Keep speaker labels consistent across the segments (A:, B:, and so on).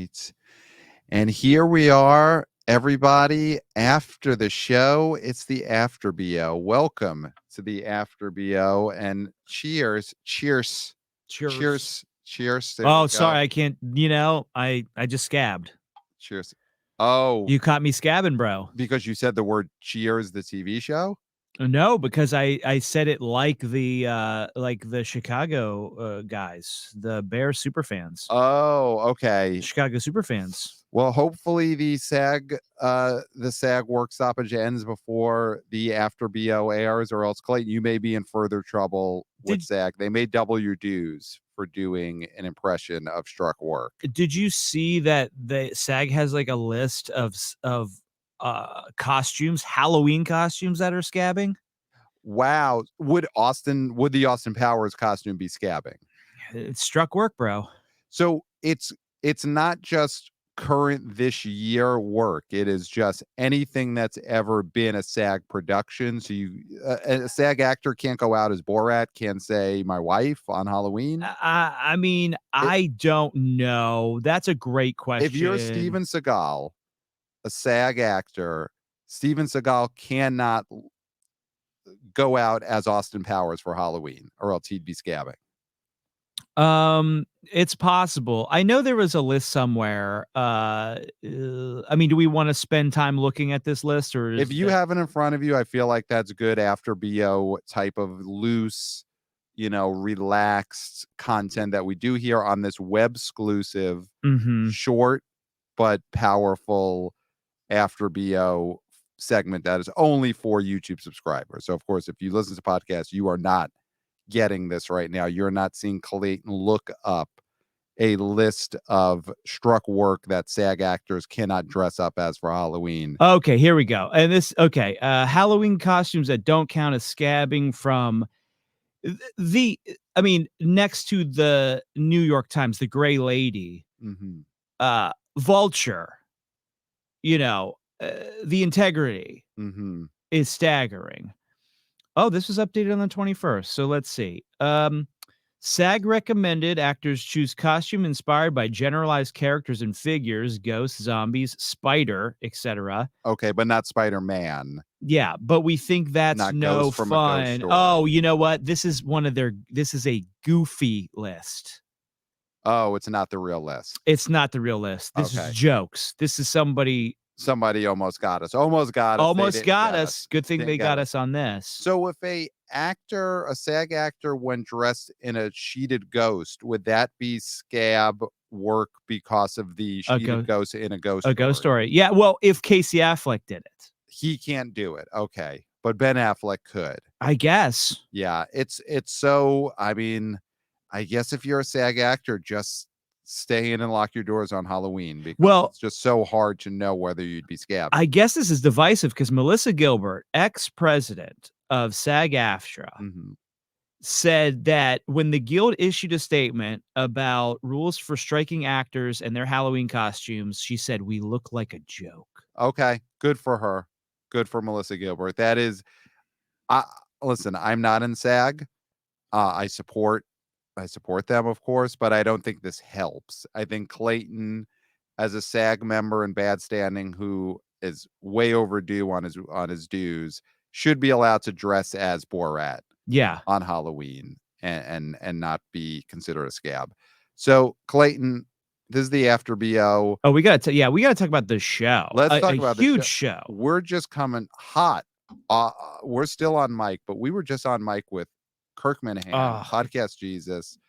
A: right. And here we are, everybody, after the show. It's the AfterB.O. Welcome to the AfterB.O. and cheers. Cheers. Cheers. Cheers. There
B: Oh,
A: we go.
B: sorry, I can't. I just scabbed.
A: Cheers. Oh,
B: You caught me scabbing, bro.
A: because you said the word Cheers, the TV show?
B: No, because I said it like the Chicago guys, the Bears super fans.
A: Oh, okay.
B: Chicago super fans.
A: Well, hopefully the SAG work stoppage ends before the AfterB.O airs, or else, Clayton, you may be in further trouble with SAG. They may double your dues for doing an impression of struck work.
B: Did you see that the SAG has like a list of costumes, Halloween costumes that are scabbing?
A: Wow. Would the Austin Powers costume be scabbing?
B: It's struck work, bro.
A: So it's not just current this year work. It is just anything that's ever been a SAG production. So a SAG actor can't go out as Borat, can't say my wife on Halloween.
B: I mean, I don't know. That's a great question.
A: If you're Steven Seagal, a SAG actor, Steven Seagal cannot go out as Austin Powers for Halloween, or else he'd be scabbing.
B: It's possible. I know there was a list somewhere. I mean, do we want to spend time looking at this list, or
A: if you have it in front of you, I feel like that's good AfterB.O type of loose, relaxed content that we do here on this Websclusive, short but powerful AfterB.O segment that is only for YouTube subscribers. So, of course, if you listen to podcasts, you are not getting this right now. You're not seeing Clayton look up a list of struck work that SAG actors cannot dress up as for Halloween.
B: Okay, here we go. And Halloween costumes that don't count as scabbing from next to the New York Times, the Gray Lady, Vulture, the Integrity is staggering. Oh, this was updated on the 21st. So let's see. SAG recommended actors choose costume inspired by generalized characters and figures, ghosts, zombies, spider, etc.
A: Okay, but not Spider-Man.
B: Yeah, but we think that's
A: not
B: no
A: from
B: fun. Oh, you know what? This is a goofy list.
A: Oh, it's not the real list.
B: It's not the real list. This is jokes. This is somebody
A: almost got us. Almost got us.
B: Good thing they got us on this.
A: So if a SAG actor, when dressed in a sheeted ghost, would that be scab work because of the sheeted ghost in a ghost
B: story? Yeah. Well, if Casey Affleck did it,
A: he can't do it. Okay, but Ben Affleck could,
B: I guess.
A: Yeah, it's so. I mean, I guess if you're a SAG actor, just stay in and lock your doors on Halloween, because it's just so hard to know whether you'd be scabbed.
B: I guess this is divisive because Melissa Gilbert, ex-president of SAG-AFTRA, said that when the Guild issued a statement about rules for striking actors and their Halloween costumes, she said, "We look like a joke."
A: Okay, good for her. Good for Melissa Gilbert. That is, listen, I'm not in SAG. I support them, of course, but I don't think this helps. I think Clayton, as a SAG member in bad standing who is way overdue on his dues, should be allowed to dress as Borat on Halloween and not be considered a scab. So, Clayton, this is the AfterB.O.
B: Oh, we got to talk about the show.
A: Let's talk about
B: the huge show.
A: We're just coming hot. We're still on mic, but we were just on mic with Kirk Minihane, Podcast Jesus.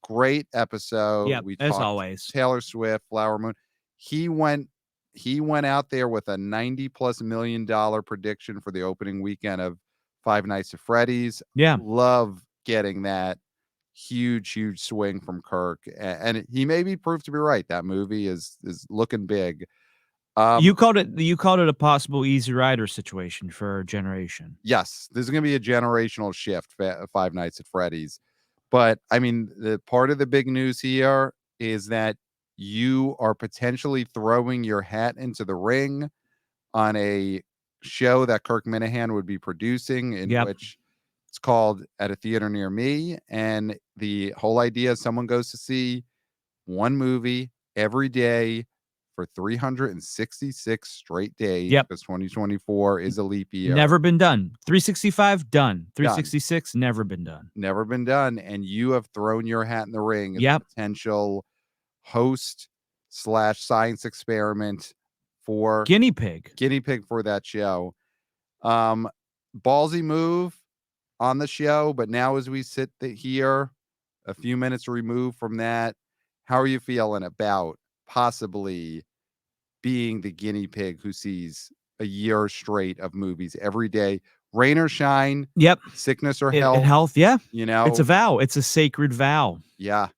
A: Great episode.
B: Yep, we talked as always.
A: Taylor Swift, Flower Moon. He went out there with a $90+ million prediction for the opening weekend of Five Nights at Freddy's.
B: Yeah,
A: love getting that huge swing from Kirk, and he maybe proved to be right. That movie is looking big.
B: You called it a possible Easy Rider situation for a generation.
A: Yes, there's going to be a generational shift. Five Nights at Freddy's, but I mean, the part of the big news here is that you are potentially throwing your hat into the ring on a show that Kirk Minihane would be producing, in which it's called At a Theater Near Me, and the whole idea is someone goes to see one movie every day for 366 straight days.
B: Yep.
A: Because 2024 is a leap year.
B: Never been done. 365 done. 366 never been done.
A: Never been done. And you have thrown your hat in the ring as a potential host / science experiment for
B: guinea pig
A: for that show. Ballsy move on the show, but now as we sit here a few minutes removed from that, how are you feeling about possibly being the guinea pig who sees a year straight of movies every day, rain or shine, sickness or health?
B: Yeah,
A: you know,
B: it's a vow. It's a sacred vow.
A: Yeah.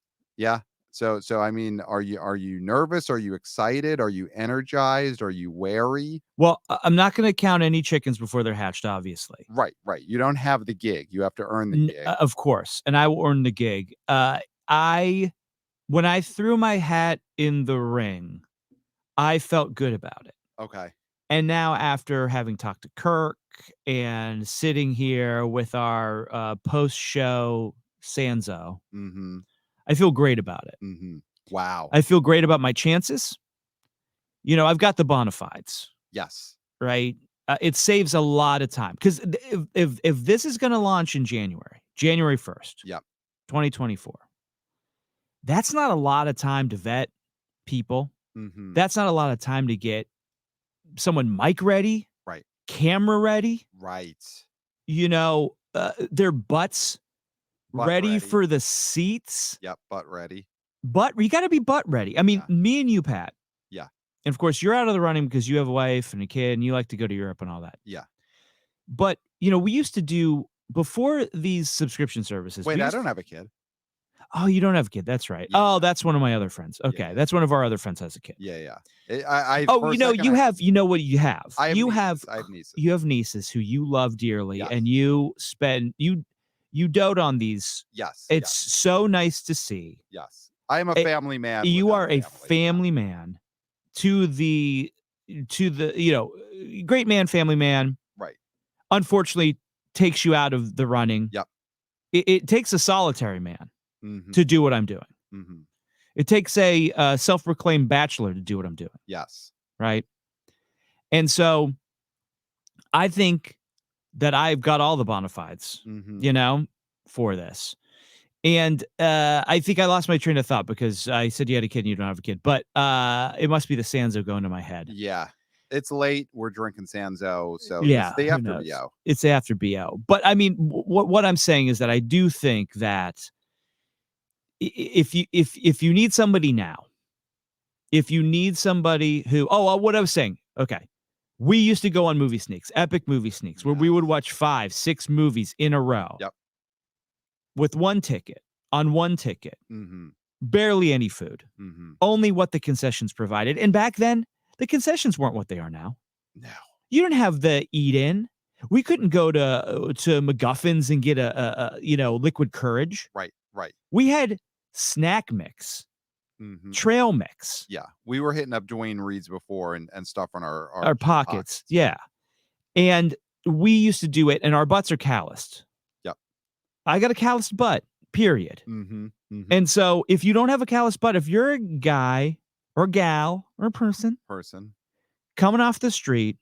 A: So I mean, are you nervous? Are you excited? Are you energized? Are you wary?
B: Well, I'm not going to count any chickens before they're hatched, obviously.
A: Right. You don't have the gig. You have to earn the gig.
B: Of course, and I will earn the gig. When I threw my hat in the ring, I felt good about it.
A: Okay.
B: And now, after having talked to Kirk and sitting here with our post-show Sanzo, I feel great about it.
A: Wow.
B: I feel great about my chances. I've got the bona fides.
A: Yes.
B: Right? It saves a lot of time. Because if this is going to launch in January 1st, 2024, that's not a lot of time to vet people. That's not a lot of time to get someone mic ready,
A: right?
B: Camera ready,
A: right?
B: Their butts ready for the seats.
A: Yep, butt ready.
B: You got to be butt ready. I mean, me and you, Pat.
A: Yeah.
B: And of course, you're out of the running because you have a wife and a kid, and you like to go to Europe and all that.
A: Yeah.
B: But we used to do before these subscription services.
A: Wait, I don't have a kid.
B: Oh, you don't have a kid. That's right. Yeah. Oh, that's one of my other friends. Okay, that's one of our other friends has a kid.
A: Yeah.
B: You have what you have. I have nieces. You have nieces who you love dearly, and you spend you dote on these.
A: Yes,
B: it's so nice to see.
A: Yes, I am a family man.
B: You are a family man to the great man, family man.
A: Right.
B: Unfortunately, takes you out of the running.
A: Yep.
B: It takes a solitary man. To do what I'm doing. It takes a self-proclaimed bachelor to do what I'm doing.
A: Yes.
B: Right? And so I think that I've got all the bona fides, for this. And I think I lost my train of thought because I said you had a kid and you don't have a kid. But it must be the Sanzo going to my head.
A: Yeah. It's late. We're drinking Sanzo. So
B: it's
A: the AfterB.O.
B: It's the AfterB.O. But I mean, what I'm saying is that I do think that if you need somebody now, if you need somebody who, what I was saying, okay, we used to go on movie sneaks, epic movie sneaks, where we would watch 5-6 movies in a row.
A: Yep.
B: With one ticket, barely any food, only what the concessions provided. And back then, the concessions weren't what they are now.
A: No,
B: you didn't have the eat-in. We couldn't go to McGuffin's and get a liquid courage.
A: Right.
B: We had snack mix, trail mix.
A: Yeah, we were hitting up Dwayne Reed's before and stuff on
B: our pockets. Yeah, and we used to do it, and our butts are calloused.
A: Yep,
B: I got a calloused butt. Period. And so, if you don't have a calloused butt, if you're a guy or gal or person coming off the street,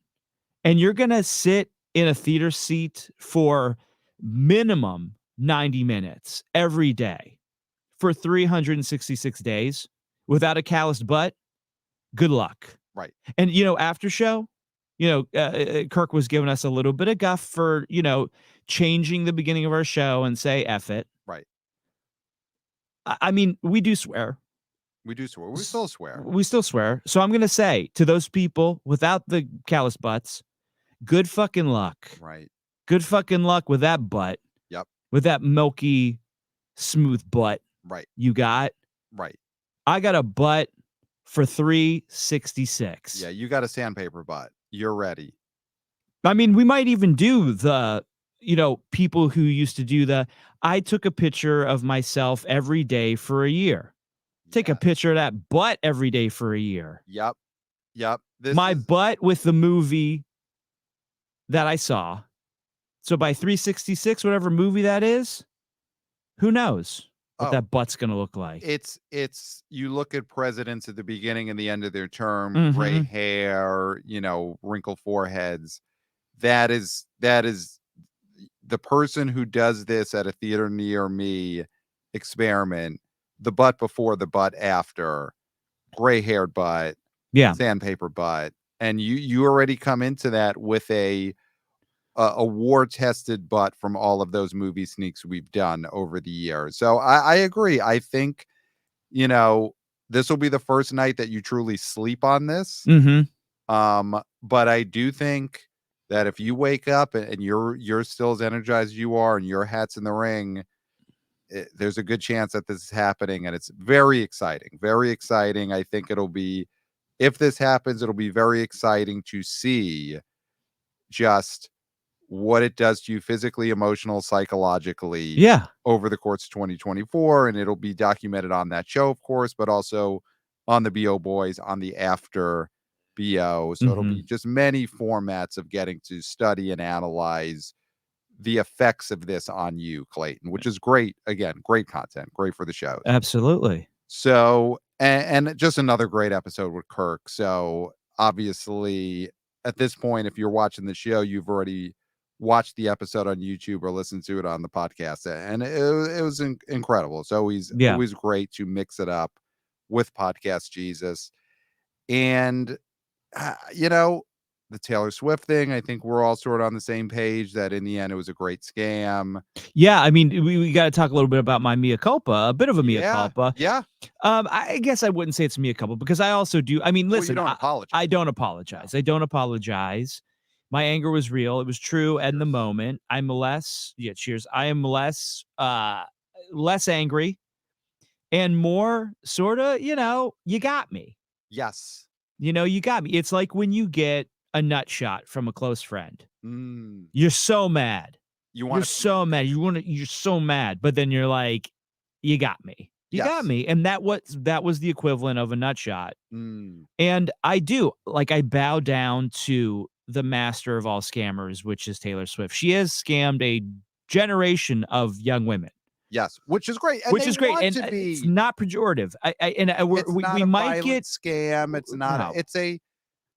B: and you're gonna sit in a theater seat for minimum 90 minutes every day for 366 days without a calloused butt, good luck.
A: Right.
B: And, after show, Kirk was giving us a little bit of guff for, changing the beginning of our show and say, F it.
A: Right.
B: I mean, we do swear.
A: We do swear. We still swear.
B: We still swear. So I'm going to say to those people without the calloused butts, good fucking luck.
A: Right.
B: Good fucking luck with that butt.
A: Yep.
B: With that milky, smooth butt.
A: Right.
B: You got.
A: Right.
B: I got a butt for 366.
A: Yeah, you got a sandpaper butt. You're ready.
B: I mean, we might even do the, people who used to do I took a picture of myself every day for a year. Take a picture of that butt every day for a year.
A: Yep.
B: My butt with the movie that I saw. So by 366, whatever movie that is, who knows? what that butt's gonna look like.
A: It's you look at presidents at the beginning and the end of their term, gray hair, wrinkled foreheads. That is the person who does this at a theater near me experiment. The butt before, the butt after, gray-haired butt, sandpaper butt, and you already come into that with a war-tested butt from all of those movie sneaks we've done over the years. So I agree. I think this will be the first night that you truly sleep on this. But I do think that if you wake up and you're still as energized as you are and your hat's in the ring, there's a good chance that this is happening, and it's very exciting. Very exciting. I think if this happens, it'll be very exciting to see just what it does to you physically, emotional, psychologically over the course of 2024. And it'll be documented on that show, of course, but also on the B.O. Boys, on the AfterB.O. So it'll be just many formats of getting to study and analyze the effects of this on you, Clayton, which is great. Again, great content, great for the show.
B: Absolutely.
A: So, and just another great episode with Kirk. So obviously at this point, if you're watching the show, you've already watched the episode on YouTube or listened to it on the podcast, and it was incredible. It's always great to mix it up with Podcast Jesus. And the Taylor Swift thing, I think we're all sort of on the same page that in the end it was a great scam.
B: Yeah, I mean, we got to talk a little bit about my mea culpa, a bit of a mea culpa.
A: Yeah.
B: I guess I wouldn't say it's mea culpa because I also do. I mean, listen,
A: you don't apologize.
B: I don't apologize. I don't apologize. My anger was real. It was true in the moment. I'm less, cheers. I am less angry and more sort of, you got me.
A: Yes.
B: You got me. It's like when you get a nut shot from a close friend. You're so mad. You're so mad. You're so mad. But then you're like, you got me. You got me. And that was the equivalent of a nut shot. And I do, I bow down to the master of all scammers, which is Taylor Swift. She has scammed a generation of young women.
A: Yes, which is great. And
B: And it's not pejorative. We might get
A: scam. It's not. No.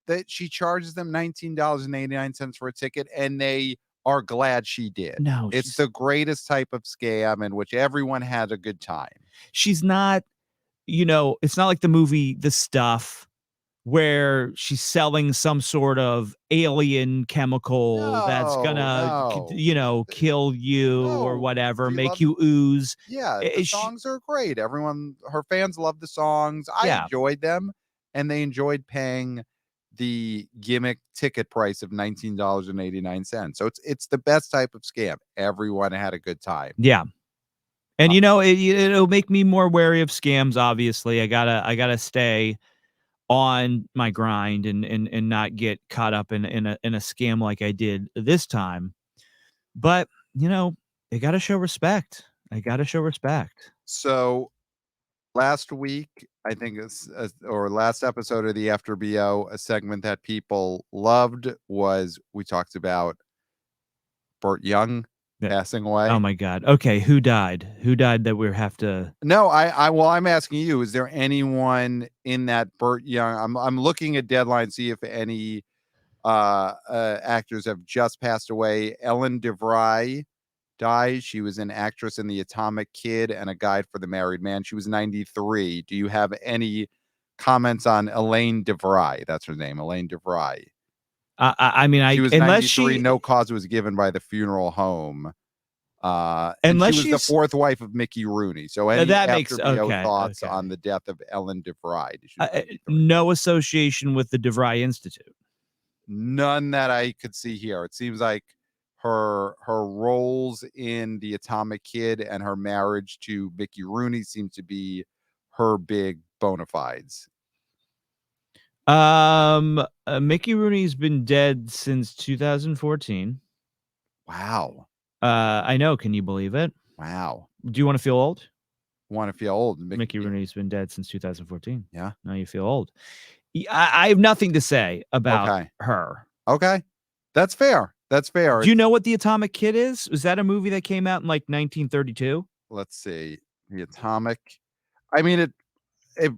A: That she charges them $19.89 for a ticket, and they are glad she did.
B: No,
A: it's the greatest type of scam in which everyone had a good time.
B: She's not. It's not like the movie The Stuff, where she's selling some sort of alien chemical that's gonna, kill you or whatever, make you ooze.
A: Yeah, the songs are great. Her fans love the songs. I enjoyed them, and they enjoyed paying the gimmick ticket price of $19.89. So it's the best type of scam. Everyone had a good time.
B: Yeah. And it'll make me more wary of scams. Obviously, I gotta stay on my grind and not get caught up in a scam like I did this time. But they gotta show respect.
A: So last week, I think or last episode of the AfterB.O, a segment that people loved was we talked about Burt Young passing away.
B: Oh my God. Okay. Who died that we have to?
A: No, I'm asking you, is there anyone in that Burt Young? I'm looking at Deadline, see if any actors have just passed away. Elaine Devry died. She was an actress in The Atomic Kid and A Guide for the Married Man. She was 93. Do you have any comments on Elaine Devry? That's her name, Elaine Devry.
B: I mean,
A: she was 93. No cause was given by the funeral home. And she was the fourth wife of Mickey Rooney. So any AfterB.O thoughts on the death of Elaine Devry?
B: No association with the Devry Institute.
A: None that I could see here. It seems like her roles in The Atomic Kid and her marriage to Mickey Rooney seem to be her big bona fides.
B: Mickey Rooney's been dead since 2014.
A: Wow.
B: I know. Can you believe it?
A: Wow.
B: Do you want to feel old?
A: Want to feel old?
B: Mickey Rooney's been dead since 2014.
A: Yeah.
B: Now you feel old. I have nothing to say about her.
A: Okay. That's fair.
B: Do you know what The Atomic Kid is? Was that a movie that came out in 1932?
A: Let's see. The atomic. I mean, it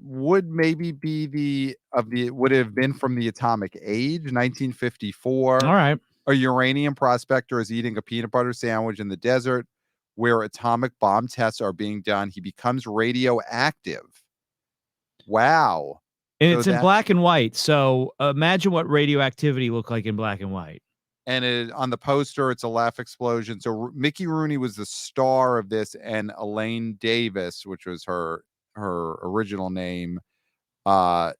A: would maybe be would it have been from the atomic age, 1954.
B: All right.
A: A uranium prospector is eating a peanut butter sandwich in the desert where atomic bomb tests are being done. He becomes radioactive. Wow.
B: And
A: So
B: it's in
A: that,
B: black and white. So imagine what radioactivity looked like in black and white.
A: and on the poster, it's a laugh explosion. So Mickey Rooney was the star of this, and Elaine Davis, which was her original name,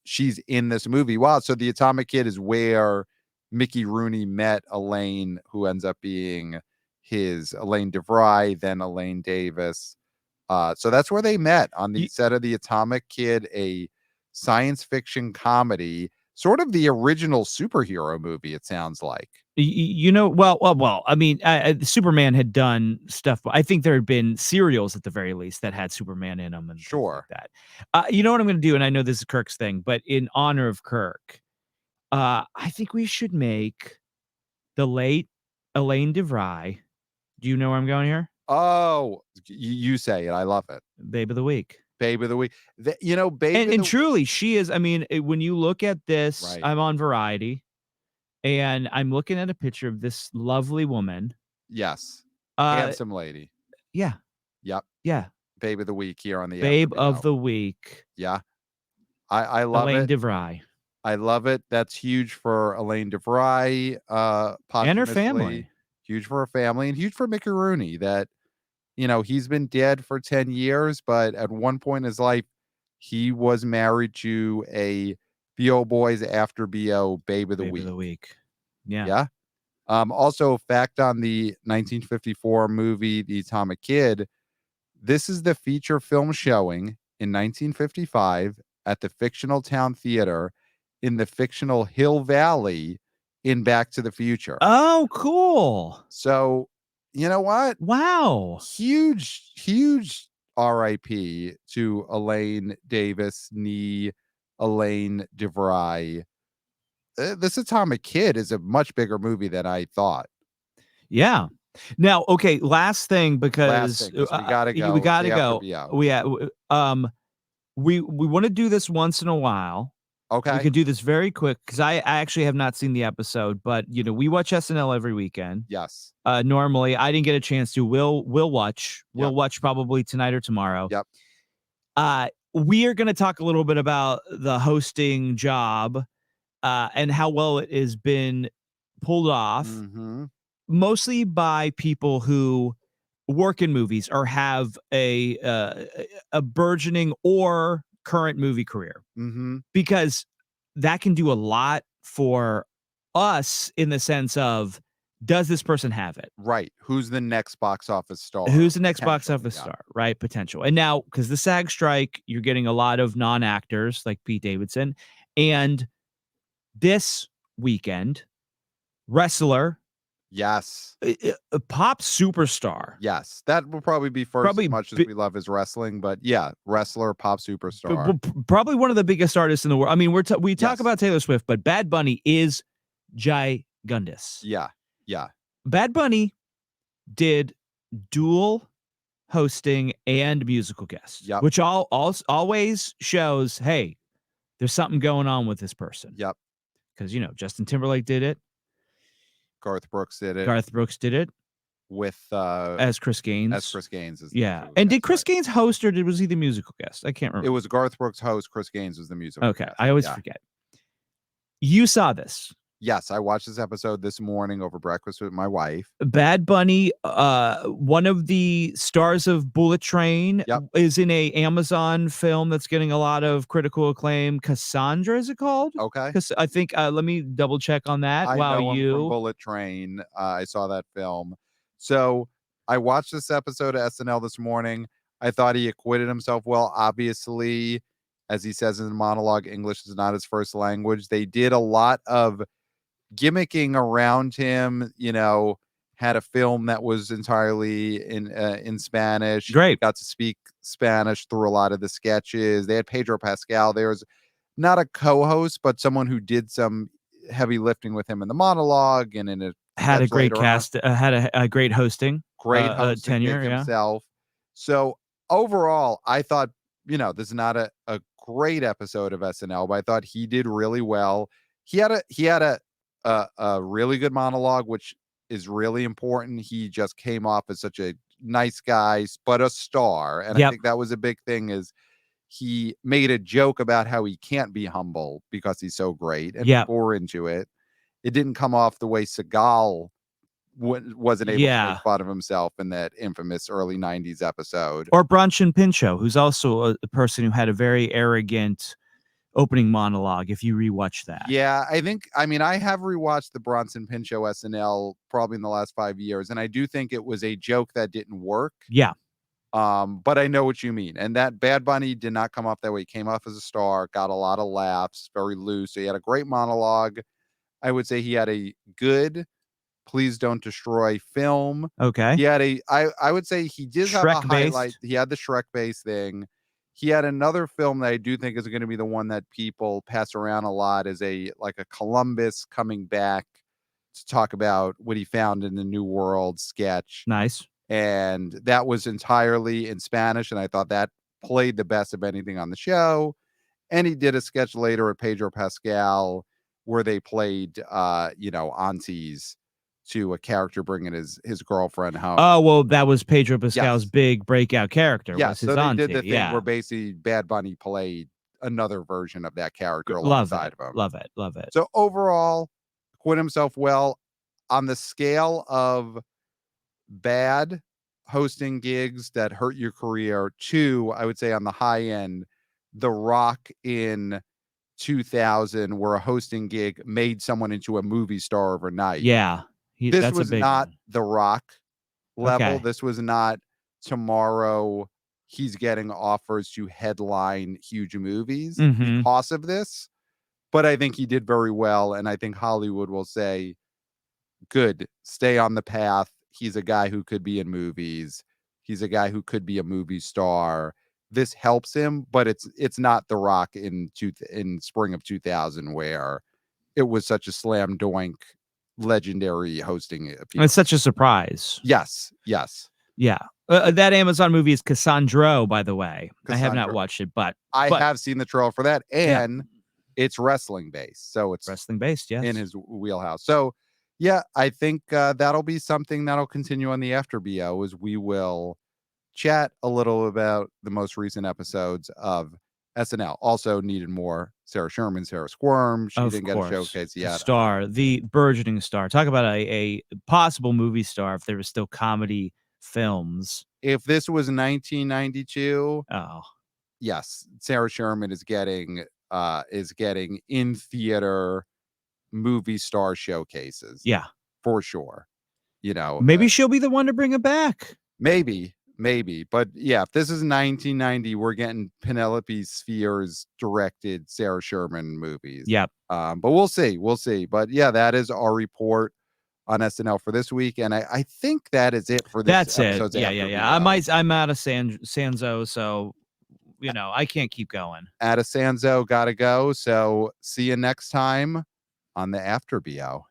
A: she's in this movie. Wow. So the Atomic Kid is where Mickey Rooney met Elaine, who ends up being his Elaine Devry, then Elaine Davis. So that's where they met, on the set of the Atomic Kid, a science fiction comedy, sort of the original superhero movie, it sounds like.
B: Well. I mean, Superman had done stuff. I think there had been serials at the very least that had Superman in them and things like that. You know what I'm going to do, and I know this is Kirk's thing, but in honor of Kirk, I think we should make the late Elaine Devry. Do you know where I'm going here?
A: Oh, you say it. I love it.
B: Babe of the Week.
A: Babe of the Week.
B: And truly, she is. I mean, when you look at this,
A: right.
B: I'm on Variety. And I'm looking at a picture of this lovely woman.
A: Yes. Handsome lady.
B: Yeah.
A: Yep.
B: Yeah.
A: Babe of the Week here on the
B: Babe of the Week.
A: Yeah. I love
B: Elaine
A: it.
B: Devry.
A: I love it. That's huge for Elaine Devry.
B: And her family.
A: Huge for her family, and huge for Mickey Rooney, that, he's been dead for 10 years, but at one point in his life, he was married to a B.O. Boys AfterB.O Babe of the
B: Week. Yeah.
A: Yeah. Also, fact on the 1954 movie, The Atomic Kid, this is the feature film showing in 1955 at the fictional town theater in the fictional Hill Valley in Back to the Future.
B: Oh, cool.
A: So, you know what?
B: Wow.
A: Huge R.I.P. to Elaine Davis, Elaine Devry. This Atomic Kid is a much bigger movie than I thought.
B: Yeah. Now, okay, last thing, because
A: we gotta go.
B: We gotta go. We want to do this once in a while.
A: Okay.
B: We could do this very quick, because I actually have not seen the episode, but we watch SNL every weekend.
A: Yes.
B: Normally, I didn't get a chance to. We'll watch. We'll watch probably tonight or tomorrow.
A: Yep.
B: We are going to talk a little bit about the hosting job, and how well it has been pulled off, mostly by people who work in movies or have a burgeoning or current movie career, because that can do a lot for us in the sense of, does this person have it?
A: Right. Who's the next box office star?
B: Who's the next box office star? Right. Potential. And now, because the SAG strike, you're getting a lot of non-actors like Pete Davidson. And this weekend, wrestler.
A: Yes.
B: A pop superstar.
A: Yes. That will probably be first, as much as we love his wrestling. But yeah, wrestler, pop superstar.
B: Probably one of the biggest artists in the world. I mean, we talk about Taylor Swift, but Bad Bunny is gigundous.
A: Yeah. Yeah.
B: Bad Bunny did dual hosting and musical guests, which always shows, hey, there's something going on with this person.
A: Yep.
B: Because, Justin Timberlake did it.
A: Garth Brooks did
B: it.
A: With
B: as Chris Gaines. And did Chris Gaines host, or was he the musical guest? I can't remember.
A: It was Garth Brooks host. Chris Gaines was the musical guest.
B: I always forget. You saw this.
A: Yes, I watched this episode this morning over breakfast with my wife.
B: Bad Bunny, one of the stars of Bullet Train, is in a Amazon film that's getting a lot of critical acclaim. Cassandra, is it called?
A: Okay.
B: Because I think, let me double check on that.
A: I know him from Bullet Train. I saw that film. So I watched this episode of SNL this morning. I thought he acquitted himself well. Obviously, as he says in the monologue, English is not his first language. They did a lot of gimmicking around him, had a film that was entirely in Spanish.
B: Great.
A: Got to speak Spanish through a lot of the sketches. They had Pedro Pascal. There was not a co-host, but someone who did some heavy lifting with him in the monologue and in
B: had a great cast, had a great hosting,
A: tenure
B: himself.
A: So overall, I thought, this is not a great episode of SNL, but I thought he did really well. He had a really good monologue, which is really important. He just came off as such a nice guy, but a star. And I think that was a big thing, is he made a joke about how he can't be humble because he's so great, and people were into it. It didn't come off the way Seagal wasn't able to make fun of himself in that infamous early 90s episode.
B: Or Bronson Pinchot, who's also a person who had a very arrogant opening monologue, if you rewatch that.
A: Yeah, I have rewatched the Bronson Pinchot SNL probably in the last 5 years, and I do think it was a joke that didn't work.
B: Yeah.
A: But I know what you mean. And that Bad Bunny did not come off that way. He came off as a star, got a lot of laughs, very loose. So he had a great monologue. I would say he had a good Please Don't Destroy film.
B: Okay.
A: He had I would say he did have a highlight. He had the Shrek base thing. He had another film that I do think is going to be the one that people pass around a lot, is a Columbus coming back to talk about what he found in the New World sketch.
B: Nice.
A: And that was entirely in Spanish, and I thought that played the best of anything on the show. And he did a sketch later at Pedro Pascal where they played aunties to a character bringing his girlfriend home.
B: Oh, well, that was Pedro Pascal's big breakout character.
A: Yeah,
B: was his
A: so they
B: auntie.
A: did the thing where basically Bad Bunny played another version of that character alongside of him.
B: Love it.
A: So overall, acquitted himself well. On the scale of bad hosting gigs that hurt your career, 2, I would say on the high end, The Rock in 2000, where a hosting gig made someone into a movie star overnight.
B: Yeah.
A: This was not The Rock level.
B: Okay.
A: This was not tomorrow he's getting offers to headline huge movies because of this. But I think he did very well. And I think Hollywood will say, good, stay on the path. He's a guy who could be in movies. He's a guy who could be a movie star. This helps him, but it's not The Rock in spring of 2000, where it was such a slam dunk, legendary hosting appeal.
B: It's such a surprise.
A: Yes.
B: Yeah. That Amazon movie is Cassandro, by the way. I have not watched it, but
A: I have seen the trailer for that, and it's wrestling based. So it's
B: wrestling based, yes,
A: in his wheelhouse. So yeah, I think that'll be something that'll continue on the AfterB.O, as we will chat a little about the most recent episodes of SNL. Also needed more Sarah Squirm. She didn't get a showcase yet.
B: The burgeoning star. Talk about a possible movie star if there was still comedy films.
A: If this was 1992, yes, Sarah Sherman is getting in theater movie star showcases.
B: Yeah,
A: for sure.
B: Maybe she'll be the one to bring it back.
A: Maybe. But yeah, if this is 1990, we're getting Penelope Spheres directed Sarah Sherman movies.
B: Yep.
A: But we'll see. But yeah, that is our report on SNL for this week. And I think that is it for this episode.
B: Yeah. I'm out of Sanzo, so I can't keep going.
A: Out of Sanzo, gotta go. So see you next time on the AfterB.O.